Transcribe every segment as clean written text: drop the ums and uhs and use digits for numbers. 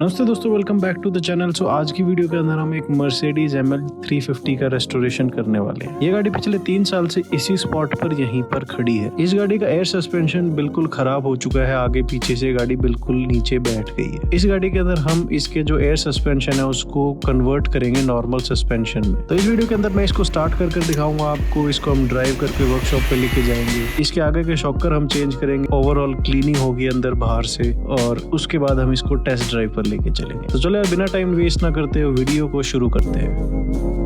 नमस्ते दोस्तों, welcome back to the channel. So आज की वीडियो के अंदर हम एक मर्सिडीज ML 350 का रेस्टोरेशन करने वाले हैं। ये गाड़ी पिछले 3 साल से इसी स्पॉट पर यहीं पर खड़ी है। इस गाड़ी का एयर सस्पेंशन बिल्कुल खराब हो चुका है, आगे पीछे से गाड़ी बिल्कुल नीचे बैठ गई है। इस गाड़ी के अंदर हम इसके जो एयर सस्पेंशन है उसको कन्वर्ट करेंगे नॉर्मल सस्पेंशन में। तो इस वीडियो के अंदर मैं इसको स्टार्ट कर दिखाऊंगा आपको। इसको हम ड्राइव करके वर्कशॉप पे लेके जाएंगे। इसके आगे के शॉकर हम चेंज करेंगे, ओवरऑल क्लीनिंग होगी अंदर बाहर से, और उसके बाद हम इसको टेस्ट ड्राइव पर लेके चलेंगे। तो चलो यार, बिना टाइम वेस्ट ना करते हुए वीडियो को शुरू करते हैं।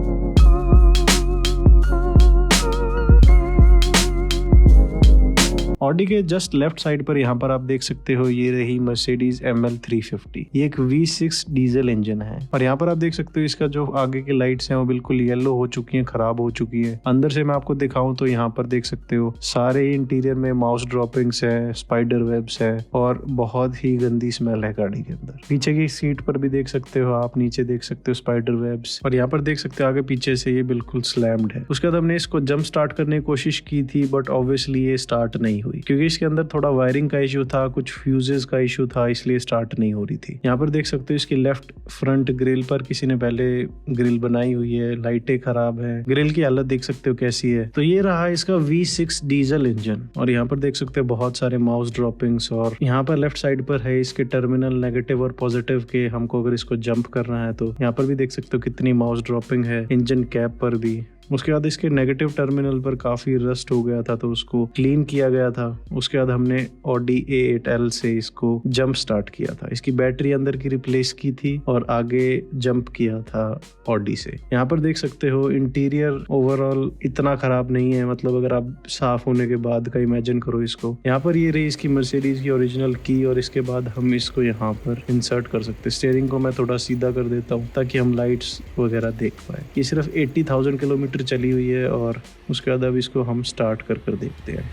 ऑडी के जस्ट लेफ्ट साइड पर यहाँ पर आप देख सकते हो, ये रही मर्सिडीज ML 350। ये एक V6 डीजल इंजन है और यहाँ पर आप देख सकते हो इसका जो आगे की लाइट्स हैं वो बिल्कुल येलो हो चुकी हैं, खराब हो चुकी है। अंदर से मैं आपको दिखाऊं तो यहाँ पर देख सकते हो सारे इंटीरियर में माउस ड्रॉपिंग्स है, स्पाइडर वेब्स है और बहुत ही गंदी स्मेल है गाड़ी के अंदर। पीछे की सीट पर भी देख सकते हो आप, नीचे देख सकते हो स्पाइडर वेब्स, और यहाँ पर देख सकते हो आगे पीछे से ये बिल्कुल स्लैम्ड है। उसके बाद हमने इसको जंप स्टार्ट करने की कोशिश की थी, बट ऑब्वियसली ये स्टार्ट नहीं हुई क्योंकि इसके अंदर थोड़ा वायरिंग का इश्यू था, कुछ फ्यूजेस का इश्यू था, इसलिए स्टार्ट नहीं हो रही थी। यहाँ पर देख सकते हो इसकी लेफ्ट फ्रंट ग्रिल पर किसी ने पहले ग्रिल बनाई हुई है, लाइटें खराब है, ग्रिल की हालत देख सकते हो कैसी है। तो ये रहा इसका V6 डीजल इंजन, और यहाँ पर देख सकते हो बहुत सारे माउस ड्रॉपिंग्स, और यहाँ पर लेफ्ट साइड पर है इसके टर्मिनल नेगेटिव और पॉजिटिव के। हमको अगर इसको जंप करना है तो यहाँ पर भी देख सकते हो कितनी माउस ड्रॉपिंग है, इंजन कैप पर भी। उसके बाद इसके नेगेटिव टर्मिनल पर काफी रस्ट हो गया था तो उसको क्लीन किया गया था। उसके बाद हमने ऑडी A8L से इसको जंप स्टार्ट किया था। इसकी बैटरी अंदर की रिप्लेस की थी और आगे जंप किया था ऑडी से। यहाँ पर देख सकते हो इंटीरियर ओवरऑल इतना खराब नहीं है, मतलब अगर आप साफ होने के बाद का इमेजिन करो इसको। यहाँ पर ये रही इसकी मर्सिडीज की ओरिजिनल की, और इसके बाद हम इसको यहाँ पर इंसर्ट कर सकते हैं। स्टीयरिंग को मैं थोड़ा सीधा कर देता हूँ ताकि हम लाइट्स वगैरह देख पाए। ये सिर्फ 80,000 किलोमीटर चली हुई है और उसके बाद अब इसको हम स्टार्ट कर देखते हैं।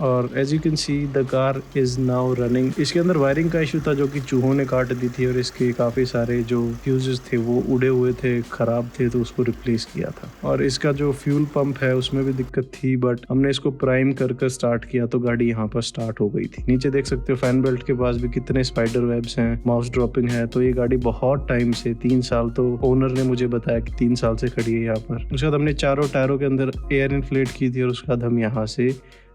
और as you can see the car is now running. इसके अंदर वायरिंग का इशू था जो कि चूहों ने काट दी थी, और इसके काफी सारे जो फ्यूजेस थे वो उड़े हुए थे, खराब थे, तो उसको रिप्लेस किया था। और इसका जो फ्यूल पंप है उसमें भी दिक्कत थी, बट हमने इसको प्राइम कर स्टार्ट किया तो गाड़ी यहाँ पर स्टार्ट हो गई थी। नीचे देख सकते हो फैन बेल्ट के पास भी कितने स्पाइडर वेब्स हैं, माउस ड्रॉपिंग है। तो ये गाड़ी बहुत टाइम से 3 साल, तो ओनर ने मुझे बताया कि 3 साल से खड़ी है यहाँ पर। उसके बाद हमने चारों टायरों के अंदर एयर इन्फ्लेट की थी और उसके बाद हम यहाँ से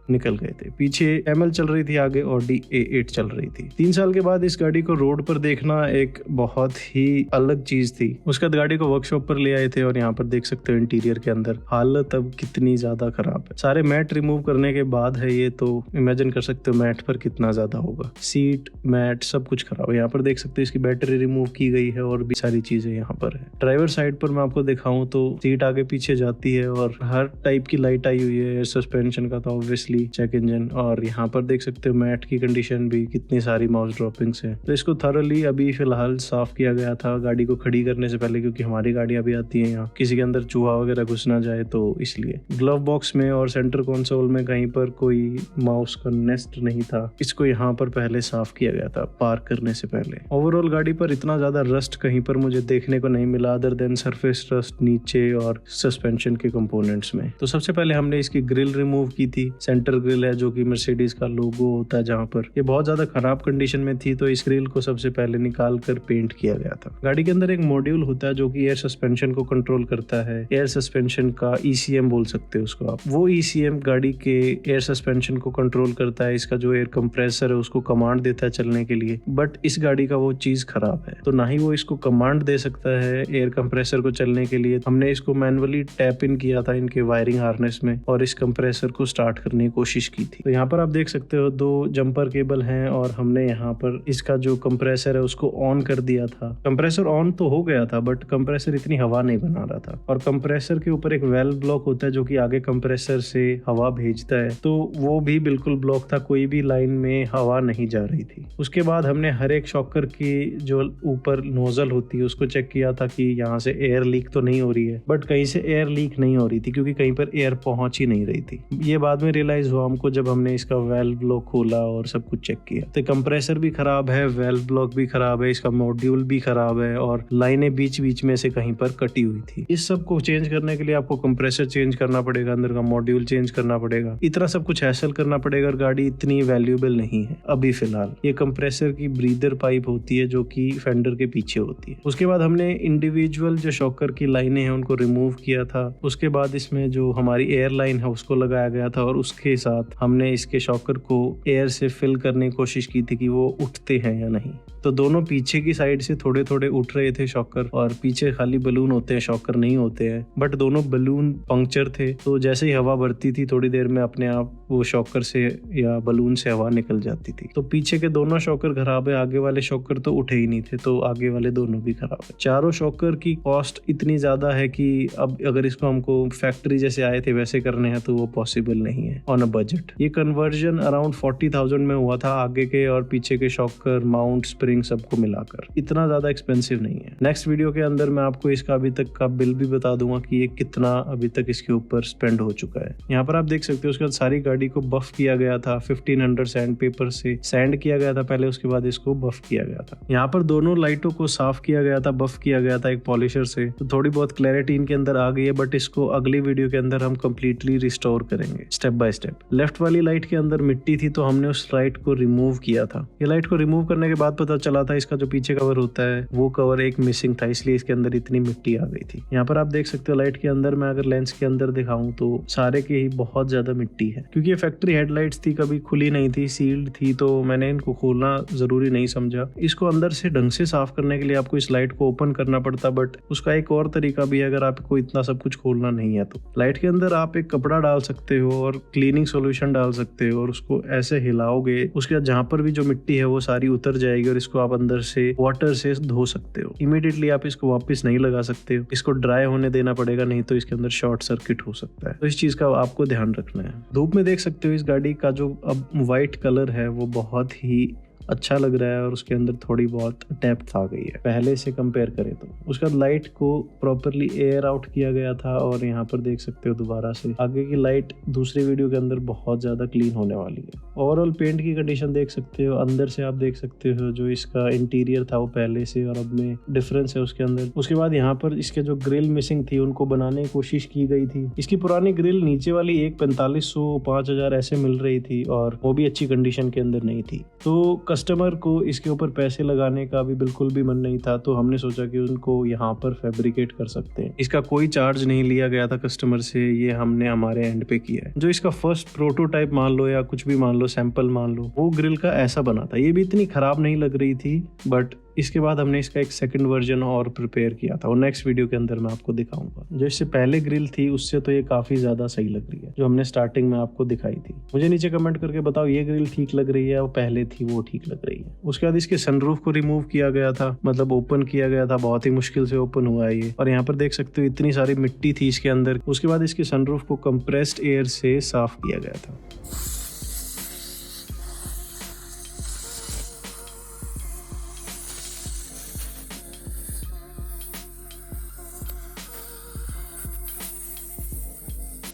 निकल गए थे। पीछे ML चल रही थी, आगे ऑडी A8 चल रही थी। 3 साल के बाद इस गाड़ी को रोड पर देखना एक बहुत ही अलग चीज थी। उसके बाद गाड़ी को वर्कशॉप पर ले आए थे और यहाँ पर देख सकते हो इंटीरियर के अंदर हालत अब कितनी ज्यादा खराब है। सारे मैट रिमूव करने के बाद है ये, तो इमेजिन कर सकते हो मैट पर कितना ज्यादा होगा। सीट, मैट सब कुछ खराब है। यहाँ पर देख सकते हो इसकी बैटरी रिमूव की गई है और भी सारी चीजें यहाँ पर है। ड्राइवर साइड पर मैं आपको दिखाऊं तो सीट आगे पीछे जाती है और हर टाइप की लाइट आई हुई है। सस्पेंशन का तो ऑब्वियसली चेक इंजन, और यहाँ पर देख सकते हो मैट की कंडीशन भी, कितनी सारी माउस ड्रॉपिंग्स है। तो इसको थॉरली अभी फिलहाल साफ किया गया था गाड़ी को खड़ी करने से पहले, क्योंकि हमारी गाड़ियां भी आती हैं यहाँ, किसी के अंदर चूहा वगैरह घुस ना जाए, तो इसलिए। ग्लव बॉक्स में और सेंटर कंसोल में कहीं पर कोई माउस का नेस्ट नहीं था, इसको यहाँ पर पहले साफ किया गया था पार्क करने से पहले। ओवरऑल गाड़ी पर इतना ज्यादा रस्ट कहीं पर मुझे देखने को नहीं मिला अदर देन सरफेस रस्ट नीचे और सस्पेंशन के कंपोनेंट्स में। तो सबसे पहले हमने इसकी ग्रिल रिमूव की थी। सेंटर ग्रिल है जो कि मर्सिडीज का लोगो होता है, जहाँ पर ये बहुत ज्यादा खराब कंडीशन में थी, तो इस ग्रिल को सबसे पहले निकाल कर पेंट किया गया था। गाड़ी के अंदर एक मॉड्यूल होता है जो कि एयर सस्पेंशन को कंट्रोल करता है। एयर सस्पेंशन का ECM बोल सकते हो उसको आप। वो ECM गाड़ी के एयर सस्पेंशन को कंट्रोल करता है। इसका जो एयर कंप्रेसर है उसको कमांड देता है चलने के लिए, बट इस गाड़ी का वो चीज खराब है, तो ना ही वो इसको कमांड दे सकता है एयर कंप्रेसर को चलने के लिए। हमने इसको मैनुअली टैप इन किया था इनके वायरिंग हार्नेस में और इस कंप्रेसर को स्टार्ट करने की कोशिश की थी। तो यहाँ पर आप देख सकते हो 2 जंपर केबल हैं और हमने यहाँ पर इसका जो कंप्रेसर है उसको ऑन कर दिया था। कंप्रेसर ऑन तो हो गया था बट कंप्रेसर इतनी हवा नहीं बना रहा था, और कंप्रेसर के ऊपर एक वेल्व ब्लॉक होता है जो कि आगे कंप्रेसर से हवा भेजता है, तो वो भी बिल्कुल ब्लॉक था, कोई भी लाइन में हवा नहीं जा रही थी। उसके बाद हमने हर एक शॉकर की जो ऊपर नोजल होती है उसको चेक किया था कि यहाँ से एयर लीक तो नहीं हो रही है, बट कहीं से एयर लीक नहीं हो रही थी क्योंकि कहीं पर एयर पहुंच ही नहीं रही थी। ये बाद में रियलाइज हुआ हमको जब हमने इसका वेल्व ब्लॉक खोला और सब कुछ चेक किया। तो कंप्रेसर भी खराब है, वेल्व ब्लॉक भी खराब है, इसका मॉड्यूल भी खराब है और लाइनें बीच बीच में से कहीं पर कटी हुई थी। इस सब को चेंज करने के लिए आपको कंप्रेसर चेंज करना पड़ेगा, अंदर का मॉड्यूल चेंज करना पड़ेगा, इतना सब कुछ हैसल करना पड़ेगा और गाड़ी इतनी वैल्यूएबल नहीं है अभी फिलहाल। ये कंप्रेसर की ब्रीदर पाइप होती है जो कि फेंडर के पीछे होती है। उसके बाद हमने इंडिविजुअल जो शॉकर की लाइनें हैं उनको रिमूव किया था। उसके बाद इसमें जो हमारी एयर लाइन है उसको लगाया गया था और उसके साथ हमने इसके शॉकर को एयर से फिल करने की कोशिश की थी कि वो उठते हैं या नहीं। तो दोनों पीछे की साइड से थोड़े थोड़े उठ रहे थे शॉकर, और पीछे खाली बलून होते हैं, शॉकर नहीं होते हैं, बट दोनों बलून पंक्चर थे। तो जैसे ही हवा भरती थी थोड़ी देर में अपने आप वो शॉकर से या बलून से हवा निकल जाती थी। तो पीछे के दोनों शॉकर खराब है, आगे वाले शॉकर तो उठे ही नहीं थे, तो आगे वाले दोनों भी खराब है। चारों शॉकर की कॉस्ट इतनी ज्यादा है कि अब अगर इसको हमको फैक्ट्री जैसे आए थे वैसे करने हैं तो वो पॉसिबल नहीं है ऑन अ बजट। ये कन्वर्जन अराउंड 40,000 में हुआ था, आगे के और पीछे के शॉकर, माउंट, स्प्रिंग सबको मिलाकर। इतना ज्यादा एक्सपेंसिव नहीं है। नेक्स्ट वीडियो के अंदर मैं आपको इसका अभी तक का बिल भी बता दूंगा कि ये कितना अभी तक इसके ऊपर स्पेंड हो चुका है। यहाँ पर आप देख सकते हो उसके बाद सारी गाड़ी को बफ किया गया था 1500 सैंड पेपर से, सैंड किया गया था पहले, उसके बाद इसको बफ किया गया था। यहाँ पर दोनों लाइटों को साफ किया गया था, बफ किया गया था एक पॉलिशर से, तो थोड़ी बहुत क्लैरिटी इनके अंदर आ गई है, बट इसको अगली वीडियो के अंदर हम कंप्लीटली रिस्टोर करेंगे स्टेप बाय स्टेप। लेफ्ट वाली लाइट के अंदर मिट्टी थी तो हमने उस लाइट को रिमूव किया था। ये लाइट को रिमूव करने के बाद पता चला था इसका जो पीछे कवर होता है वो कवर एक मिसिंग था, इसलिए इसके अंदर इतनी मिट्टी आ गई थी। यहाँ पर आप देख सकते हो लाइट के अंदर, मैं अगर लेंस के अंदर दिखाऊं तो सारे के ही बहुत ज्यादा मिट्टी है, क्योंकि ये फैक्ट्री हेडलाइट्स थी, कभी खुली नहीं थी, सील्ड थी, तो मैंने इनको खोलना जरूरी नहीं समझा। इसको अंदर से ढंग से साफ करने के लिए आपको इस लाइट को ओपन करना पड़ता, बट उसका एक और तरीका भी है अगर आपको इतना सब कुछ खोलना नहीं है तो। लाइट के अंदर आप एक कपड़ा डाल सकते हो और क्लीनिंग सॉल्यूशन डाल सकते हो और उसको ऐसे हिलाओगे, उसके बाद जहाँ पर भी जो मिट्टी है वो सारी उतर जाएगी और इसको आप अंदर से वाटर से धो सकते हो। इमीडिएटली आप इसको वापस नहीं लगा सकते हो, इसको ड्राई होने देना पड़ेगा, नहीं तो इसके अंदर शॉर्ट सर्किट हो सकता है। तो इस चीज का आपको ध्यान रखना है। धूप में देख सकते हो इस गाड़ी का जो अब व्हाइट कलर है वो बहुत ही अच्छा लग रहा है और उसके अंदर थोड़ी बहुत डेप्थ आ गई है पहले से कंपेयर करें तो। उसके बाद लाइट को प्रॉपरली एयर आउट किया गया था और यहाँ पर देख सकते हो दोबारा से आगे की लाइट दूसरी वीडियो के अंदर बहुत ज्यादा क्लीन होने वाली है। ओवरऑल पेंट की कंडीशन देख सकते हो, अंदर से आप देख सकते हो जो इसका इंटीरियर था वो पहले से और अब में डिफरेंस है उसके अंदर। उसके बाद यहाँ पर इसके जो ग्रिल मिसिंग थी उनको बनाने की कोशिश की गई थी। इसकी पुरानी ग्रिल नीचे वाली एक 4500 5000 ऐसे मिल रही थी और वो भी अच्छी कंडीशन के अंदर नहीं थी, तो कस्टमर को इसके ऊपर पैसे लगाने का भी बिल्कुल भी मन नहीं था, तो हमने सोचा कि उनको यहाँ पर फैब्रिकेट कर सकते हैं। इसका कोई चार्ज नहीं लिया गया था कस्टमर से, ये हमने हमारे एंड पे किया है। जो इसका फर्स्ट प्रोटोटाइप मान लो या कुछ भी मान लो, सैंपल मान लो, वो ग्रिल का ऐसा बना था। ये भी इतनी खराब नहीं लग रही थी, बट इसके बाद हमने इसका एक सेकंड वर्जन और प्रिपेयर किया था और नेक्स्ट वीडियो के अंदर मैं आपको दिखाऊंगा। जो इससे पहले ग्रिल थी उससे तो ये काफी ज्यादा सही लग रही है, जो हमने स्टार्टिंग में आपको दिखाई थी। मुझे नीचे कमेंट करके बताओ ये ग्रिल ठीक लग रही है और पहले थी वो ठीक लग रही है। उसके बाद इसके सनरूफ को रिमूव किया गया था, मतलब ओपन किया गया था, बहुत ही मुश्किल से ओपन हुआ है ये। और यहाँ पर देख सकते हो इतनी सारी मिट्टी थी इसके अंदर। उसके बाद इसके सनरूफ को कंप्रेस्ड एयर से साफ किया गया था।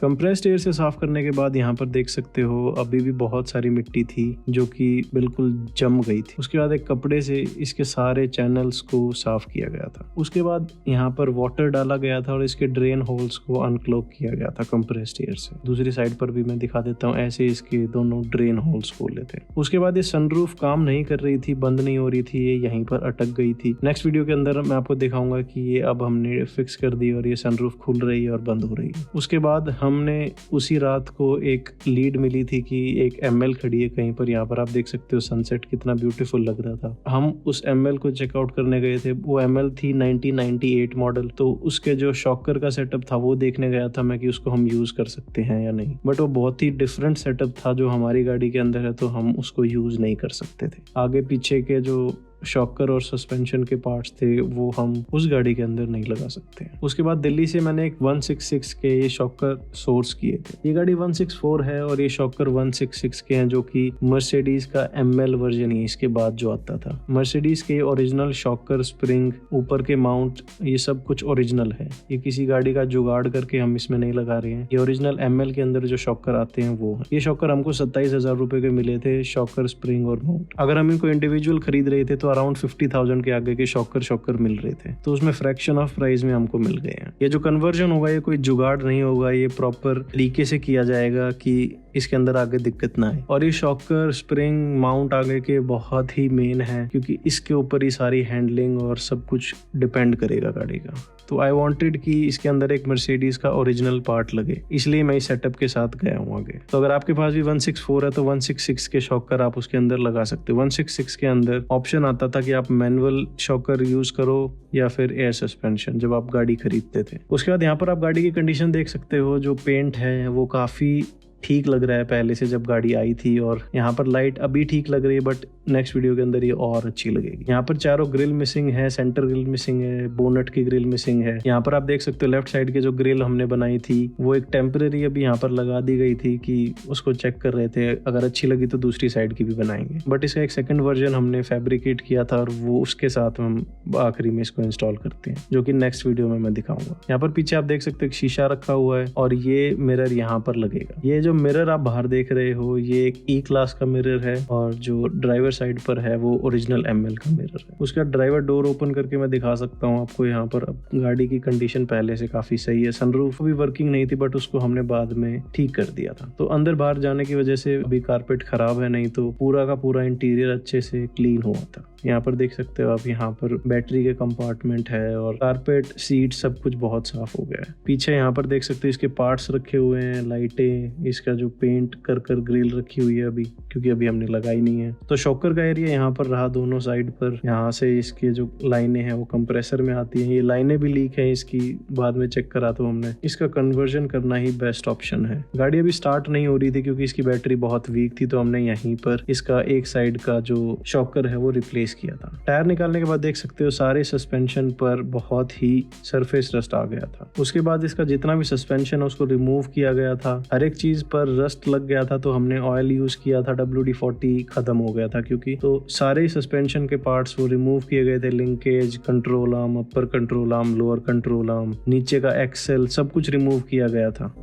कंप्रेस्ड एयर से साफ करने के बाद यहाँ पर देख सकते हो अभी भी बहुत सारी मिट्टी थी जो कि बिल्कुल जम गई थी। उसके बाद एक कपड़े से इसके सारे चैनल्स को साफ किया गया था। उसके बाद यहाँ पर वाटर डाला गया था और इसके ड्रेन होल्स को अनक्लॉग किया गया था कंप्रेस्ड एयर से। दूसरी साइड पर भी मैं दिखा देता हूँ, ऐसे इसके दोनों ड्रेन होल्स खोले थे। उसके बाद ये सनरूफ काम नहीं कर रही थी, बंद नहीं हो रही थी, ये यहीं पर अटक गई थी। नेक्स्ट वीडियो के अंदर मैं आपको दिखाऊंगा कि ये अब हमने फिक्स कर दी और ये सनरूफ खुल रही है और बंद हो रही है। उसके बाद हम हमने उसी रात को एक लीड मिली थी कि एक ML खड़ी है कहीं पर, यहाँ पर आप देख सकते हो सनसेट कितना ब्यूटीफुल लग रहा था। हम उस ML को चेकआउट करने गए थे। वो ML थी 1998 मॉडल, तो उसके जो शॉकर का सेटअप था वो देखने गया था मैं कि उसको हम यूज कर सकते हैं या नहीं। बट वो बहुत ही डिफरेंट सेटअप था जो हमारी गाड़ी के अंदर है, तो हम उसको यूज नहीं कर सकते थे। आगे पीछे के जो शॉकर और सस्पेंशन के पार्ट्स थे वो हम उस गाड़ी के अंदर नहीं लगा सकते हैं। उसके बाद दिल्ली से मैंने एक 166 के ये शॉकर सोर्स किए थे। ये गाड़ी 164 है और ये शॉकर 166 के हैं, जो कि मर्सिडीज का ML वर्जन है इसके बाद जो आता था। मर्सिडीज के ओरिजिनल शॉकर, स्प्रिंग, ऊपर के माउंट, ये सब कुछ ओरिजिनल है। ये किसी गाड़ी का जुगाड़ करके हम इसमें नहीं लगा रहे हैं। ये ओरिजिनल ML के अंदर जो शॉकर आते हैं वो है। ये शॉकर हमको 27,000 रुपए के मिले थे, शॉकर, स्प्रिंग और माउंट। अगर हम इनको इंडिविजुअल खरीद रहे थे तो अराउंड 50,000 के आगे के शॉकर मिल रहे थे, तो उसमें फ्रैक्शन ऑफ प्राइस में हमको मिल गए हैं। ये जो कन्वर्जन होगा ये कोई जुगाड़ नहीं होगा, ये प्रॉपर तरीके से किया जाएगा कि इसके अंदर आगे दिक्कत ना आए। और ये शॉकर, स्प्रिंग, माउंट आगे के बहुत ही मेन है, क्योंकि इसके ऊपर ही सारी हैंडलिंग और सब कुछ डिपेंड करेगा गाड़ी का। तो आई वांटेड कि इसके अंदर एक मर्सिडीज का ओरिजिनल पार्ट लगे, इसलिए मैं इस सेटअप के साथ गया हूँ आगे। तो अगर आपके पास भी 164 है तो 166 के शॉकर आप उसके अंदर लगा सकते हो। 166 के अंदर ऑप्शन आता था कि आप मैनुअल शॉकर यूज करो या फिर एयर सस्पेंशन, जब आप गाड़ी खरीदते थे। उसके बाद यहाँ पर आप गाड़ी की कंडीशन देख सकते हो। जो पेंट है वो काफी ठीक लग रहा है पहले से जब गाड़ी आई थी, और यहाँ पर लाइट अभी ठीक लग रही है, बट नेक्स्ट वीडियो के अंदर ये और अच्छी लगेगी। यहाँ पर चारों ग्रिल मिसिंग है, सेंटर ग्रिल मिसिंग है, बोनट की ग्रिल मिसिंग है। यहाँ पर आप देख सकते हो लेफ्ट साइड के जो ग्रिल हमने बनाई थी वो एक टेम्पररी अभी यहाँ पर लगा दी गई थी कि उसको चेक कर रहे थे, अगर अच्छी लगी तो दूसरी साइड की भी बनाएंगे। बट इसका एक सेकंड वर्जन हमने फैब्रिकेट किया था और वो उसके साथ हम आखिरी में इसको इंस्टॉल करते हैं, जो कि नेक्स्ट वीडियो में मैं दिखाऊंगा। यहाँ पर पीछे आप देख सकते हो एक शीशा रखा हुआ है और ये मिरर यहाँ पर लगेगा। ये जो मिरर आप बाहर देख रहे हो ये एक E क्लास का मिरर है, और जो ड्राइवर साइड पर है वो ओरिजिनल ML का मिरर है। उसका ड्राइवर डोर ओपन करके मैं दिखा सकता हूँ आपको। यहाँ पर अब गाड़ी की कंडीशन पहले से काफी सही है। सनरूफ भी वर्किंग नहीं थी, बट उसको हमने बाद में ठीक कर दिया था। तो अंदर बाहर जाने की वजह से अभी कारपेट खराब है, नहीं तो पूरा का पूरा इंटीरियर अच्छे से क्लीन हुआ था। यहाँ पर देख सकते हो आप, यहाँ पर बैटरी के कंपार्टमेंट है और कारपेट, सीट, सब कुछ बहुत साफ हो गया है। पीछे यहाँ पर देख सकते हो इसके पार्ट्स रखे हुए हैं, लाइटें, इसका जो पेंट कर ग्रिल रखी हुई है अभी, क्योंकि अभी हमने लगाई नहीं है। तो शॉकर का एरिया यहाँ पर रहा दोनों साइड पर। यहाँ से इसके जो लाइनें हैं वो कंप्रेसर में आती हैं। ये लाइनें भी लीक है इसकी, बाद में चेक करा तो हमने। इसका कन्वर्जन करना ही बेस्ट ऑप्शन है। गाड़ी अभी स्टार्ट नहीं हो रही थी क्योंकि इसकी बैटरी बहुत वीक थी, तो हमने यहीं पर इसका एक साइड का जो शॉकर है वो रिप्लेस किया था। टायर निकालने के बाद देख सकते हो सारे सस्पेंशन पर बहुत ही सरफेस रस्ट आ गया था। उसके बाद इसका जितना भी सस्पेंशन है उसको रिमूव किया गया था। हर एक चीज पर रस्ट लग गया था, तो हमने ऑयल यूज किया था। WD-40 खत्म हो गया था क्योंकि, तो सारे सस्पेंशन के पार्ट्स वो रिमूव किए गए थे। Linkage, control arm, upper control arm, lower control arm, नीचे का एक्सेल, सब कुछ रिमूव किया गया था।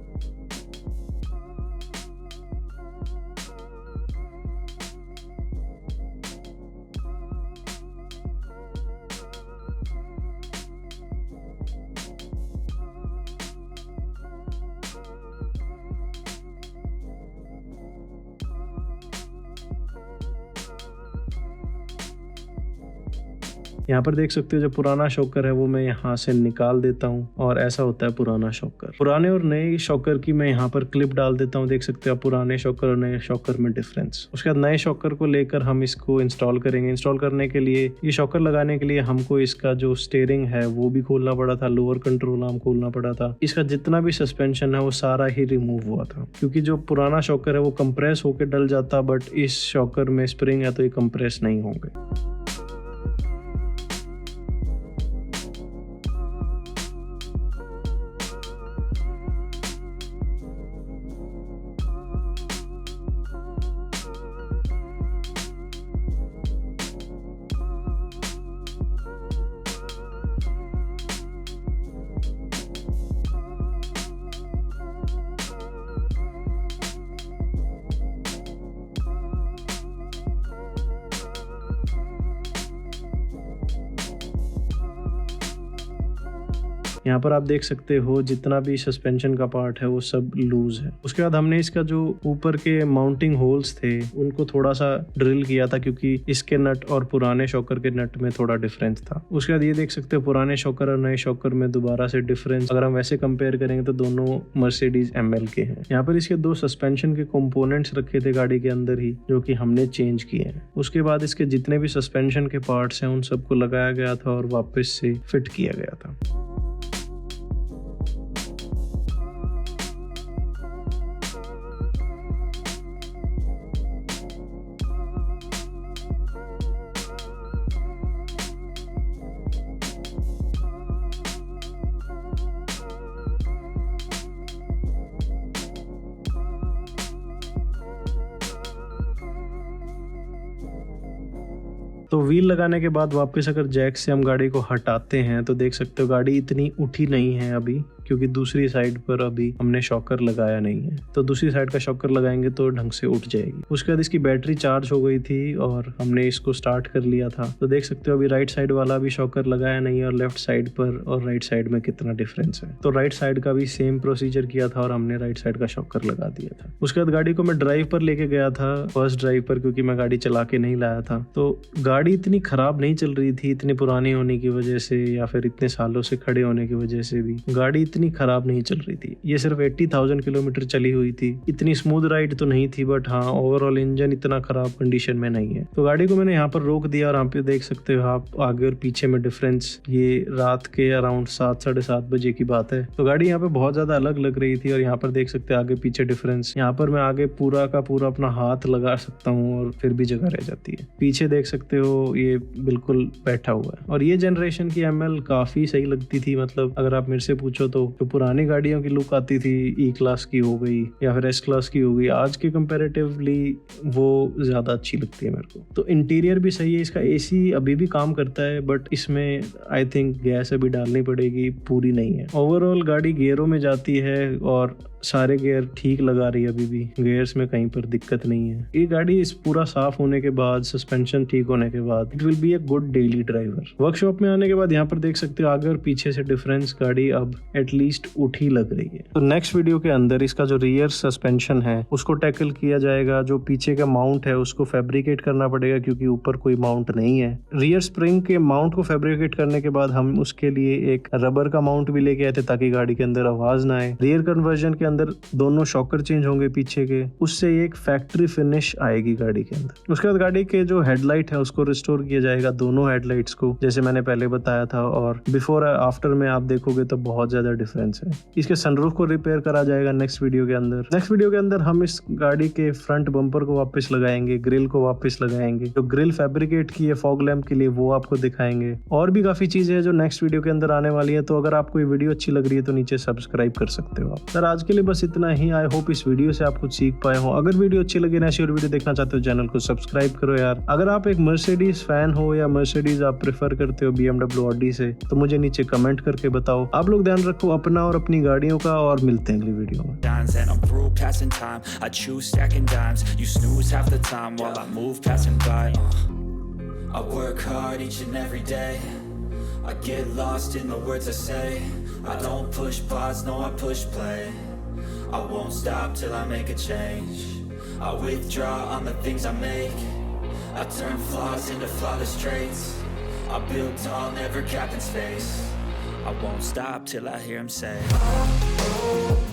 यहाँ पर देख सकते हो जो पुराना शॉकर है वो मैं यहाँ से निकाल देता हूँ, और ऐसा होता है पुराना शॉकर। पुराने और नए शॉकर की मैं यहाँ पर क्लिप डाल देता हूँ। देख सकते हो आप पुराने शॉकर और नए शॉकर में डिफरेंस। उसके बाद नए शॉकर को लेकर हम इसको इंस्टॉल करेंगे। इंस्टॉल करने के लिए, ये शॉकर लगाने के लिए हमको इसका जो स्टीयरिंग है वो भी खोलना पड़ा था, लोअर कंट्रोल आर्म खोलना पड़ा था। इसका जितना भी सस्पेंशन है वो सारा ही रिमूव हुआ था, क्योंकि जो पुराना शॉकर है वो कंप्रेस होकर डल जाता, बट इस शॉकर में स्प्रिंग है तो ये कंप्रेस नहीं होंगे। यहाँ पर आप देख सकते हो जितना भी सस्पेंशन का पार्ट है वो सब लूज है। उसके बाद हमने इसका जो ऊपर के माउंटिंग होल्स थे उनको थोड़ा सा ड्रिल किया था क्योंकि इसके नट और पुराने शॉकर के नट में थोड़ा डिफरेंस था। उसके बाद ये देख सकते हो पुराने शॉकर और नए शॉकर में दोबारा से डिफरेंस अगर हम वैसे कंपेयर करेंगे तो दोनों मर्सिडीज एमएल के हैं। यहाँ पर इसके 2 सस्पेंशन के कंपोनेंट्स रखे थे गाड़ी के अंदर ही जो कि हमने चेंज किए हैं। उसके बाद इसके जितने भी सस्पेंशन के पार्ट्स हैं उन सबको लगाया गया था और वापस से फिट किया गया था। तो व्हील लगाने के बाद वापस अगर जैक से हम गाड़ी को हटाते हैं तो देख सकते हो गाड़ी इतनी उठी नहीं है अभी, क्योंकि दूसरी साइड पर अभी हमने शॉकर लगाया नहीं है। तो दूसरी साइड का शॉकर लगाएंगे तो ढंग से उठ जाएगी। उसके बाद इसकी बैटरी चार्ज हो गई थी और हमने इसको स्टार्ट कर लिया था। तो देख सकते हो अभी राइट साइड वाला भी शॉकर लगाया नहीं है और लेफ्ट साइड पर और राइट साइड में कितना डिफरेंस है। तो राइट साइड का भी सेम प्रोसीजर किया था और हमने राइट साइड का शॉकर लगा दिया था। उसके बाद गाड़ी को मैं ड्राइव पर लेके गया था, फर्स्ट ड्राइव पर, क्योंकि मैं गाड़ी चला के नहीं लाया था। तो गाड़ी इतनी खराब नहीं चल रही थी, इतनी पुरानी होने की वजह से या फिर इतने सालों से खड़े होने की वजह से भी गाड़ी इतनी खराब नहीं चल रही थी। ये सिर्फ 80,000 किलोमीटर चली हुई थी। इतनी स्मूथ राइड तो नहीं थी, बट हाँ ओवरऑल इंजन इतना खराब कंडीशन में नहीं है। तो गाड़ी को मैंने यहाँ पर रोक दिया और यहाँ पे देख सकते हो आप आगे और पीछे में डिफरेंस। ये रात के अराउंड 7 साढ़े 7 बजे की बात है। तो गाड़ी यहाँ पे बहुत ज्यादा अलग लग रही थी और यहाँ पर देख सकते हो आगे पीछे डिफरेंस। यहाँ पर मैं आगे पूरा का पूरा अपना हाथ लगा सकता हूँ और फिर भी जगह रह जाती है। पीछे देख सकते हो ये बिल्कुल बैठा हुआ है। और ये जनरेशन की एमएल काफी सही लगती थी। मतलब अगर आप मेरे से पूछो तो पुरानी गाड़ियों की लुक आती थी, ई क्लास की हो गई या फिर एस क्लास की हो गई, आज के कंपैरेटिवली वो ज्यादा अच्छी लगती है मेरे को। तो इंटीरियर भी सही है, इसका एसी अभी भी काम करता है, बट इसमें आई थिंक गैस अभी डालनी पड़ेगी, पूरी नहीं है। ओवरऑल गाड़ी गियरों में जाती है और सारे गियर ठीक लगा रही है, अभी भी गियर्स में कहीं पर दिक्कत नहीं है। ये गाड़ी इस पूरा साफ होने के बाद, सस्पेंशन ठीक होने के बाद, it will be a good daily driver. Workshop में आने के बाद यहाँ पर देख सकते हो आगे और पीछे से डिफरेंस, गाड़ी अब एटलीस्ट उठी लग रही है। तो नेक्स्ट वीडियो के अंदर इसका जो रियर सस्पेंशन है उसको टैकल किया जाएगा। जो पीछे का माउंट है उसको फैब्रिकेट करना पड़ेगा क्योंकि ऊपर कोई माउंट नहीं है। रियर स्प्रिंग के माउंट को फैब्रिकेट करने के बाद हम उसके लिए एक रबर का माउंट भी लेके आए थे ताकि गाड़ी के अंदर आवाज ना आए। रियर कन्वर्जन के अंदर दोनों शॉकर चेंज होंगे पीछे के, उससे एक फैक्ट्री फिनिश आएगी गाड़ी के अंदर। उसके बाद गाड़ी के जो हेडलाइट है उसको रिस्टोर किया जाएगा, दोनों हेडलाइट्स को, जैसे मैंने पहले बताया था। और बिफोर आफ्टर में आप देखोगे तो बहुत ज्यादा डिफरेंस है। इसके सनरूफ को रिपेयर करा जाएगा नेक्स्ट वीडियो के अंदर। नेक्स्ट वीडियो के अंदर हम इस गाड़ी के फ्रंट बम्पर को वापस लगाएंगे, ग्रिल को वापस लगाएंगे। जो ग्रिल फैब्रिकेट की है फॉग लैम्प के लिए वो आपको दिखाएंगे। और भी काफी चीजें हैं जो नेक्स्ट वीडियो के अंदर आने वाली है। तो अगर आपको ये वीडियो अच्छी लग रही है तो नीचे सब्सक्राइब कर सकते हो आप। सर आज के लिए बस इतना ही। आई होप इस वीडियो से आप कुछ सीख पाए हो। अगर वीडियो अच्छी लगे ना, ऐसी और वीडियो देखना चाहते हो, चैनल को सब्सक्राइब करो यार। अगर आप एक मर्सिडीज फैन हो या मर्सिडीज आप प्रेफर करते हो BMW ऑडी से, तो मुझे नीचे कमेंट करके बताओ। आप लोग ध्यान रखो अपना और अपनी गाड़ियों का, और मिलते हैं अगली वीडियो में। I work hard each and every day. I get lost in the words I say. I don't push pause, no I push play. I won't stop till I make a change. I withdraw on the things I make. I turn flaws into flawless traits. I build tall, never capped in space. I won't stop till I hear him say, oh, oh.